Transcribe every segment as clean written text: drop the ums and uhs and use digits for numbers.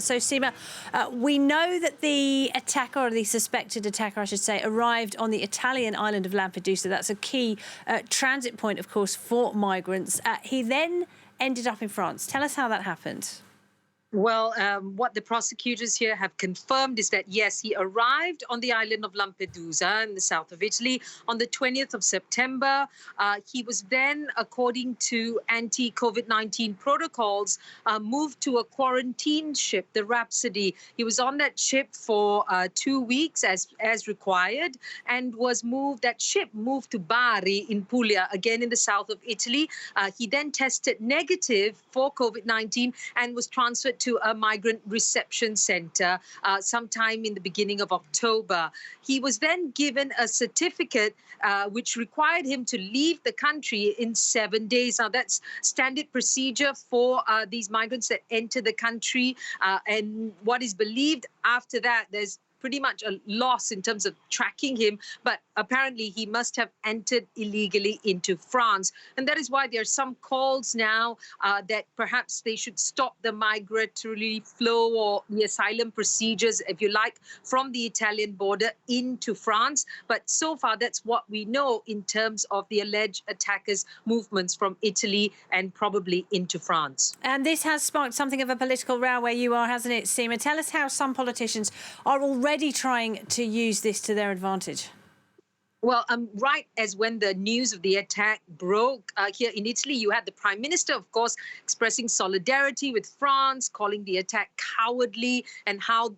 So, Seema, we know that the attacker, or the suspected attacker, I should say, arrived on the Italian island of Lampedusa. That's a key transit point, of course, for migrants. He then ended up in France. Tell us how that happened. Well, what the prosecutors here have confirmed is that, yes, he arrived on the island of Lampedusa in the south of Italy on the 20th of September. He was then, according to anti-COVID-19 protocols, moved to a quarantine ship, the Rhapsody. He was on that ship for 2 weeks as required, and that ship moved to Bari in Puglia, again in the south of Italy. He then tested negative for COVID-19 and was transferred to a migrant reception center sometime in the beginning of October. He was then given a certificate which required him to leave the country in 7 days. Now, that's standard procedure for these migrants that enter the country. And what is believed after that, there's pretty much a loss in terms of tracking him, but apparently he must have entered illegally into France. And that is why there are some calls now that perhaps they should stop the migratory flow or the asylum procedures, if you like, from the Italian border into France. But so far, that's what we know in terms of the alleged attackers' movements from Italy and probably into France. And this has sparked something of a political row where you are, hasn't it, Seema? Tell us how some politicians are already trying to use this to their advantage. Well, right as when the news of the attack broke here in Italy, you had the Prime Minister, of course, expressing solidarity with France, calling the attack cowardly, and how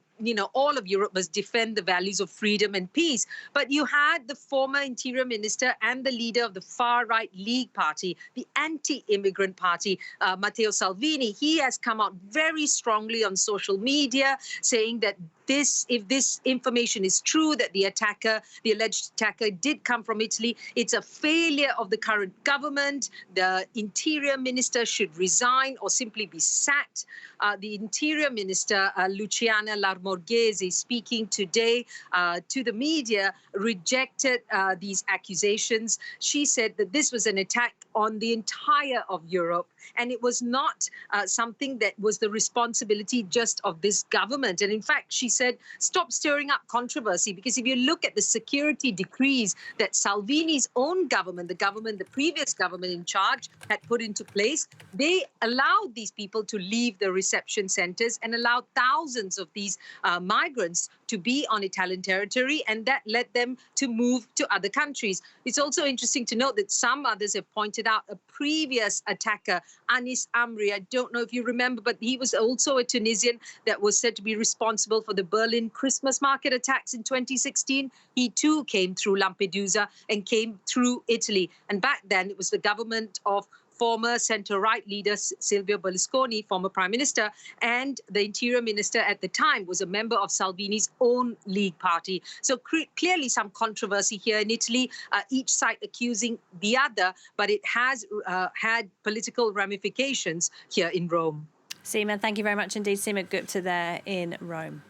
all of Europe must defend the values of freedom and peace. But you had the former Interior Minister and the leader of the far-right League Party, the anti-immigrant party, Matteo Salvini. He has come out very strongly on social media saying that if this information is true, that the alleged attacker did come from Italy, it's a failure of the current government. The Interior Minister should resign or simply be sacked. The Interior Minister, Luciana Lamorgese, speaking today to the media, rejected these accusations. She said that this was an attack on the entire of Europe, and it was not something that was the responsibility just of this government. And in fact, she said, stop stirring up controversy, because if you look at the security decrees that Salvini's own government, the previous government in charge, had put into place, they allowed these people to leave the reception centers and allowed thousands of these migrants to be on Italian territory, and that led them to move to other countries. It's also interesting to note that some others have pointed out a previous attacker, Anis Amri. I don't know if you remember, but he was also a Tunisian that was said to be responsible for the Berlin Christmas market attacks in 2016. He too came through Lampedusa and came through Italy. And back then, it was the government of former centre-right leader Silvio Berlusconi, former prime minister, and the interior minister at the time was a member of Salvini's own League party. So clearly some controversy here in Italy, each side accusing the other, but it has had political ramifications here in Rome. Seema, thank you very much indeed. Seema Gupta there in Rome.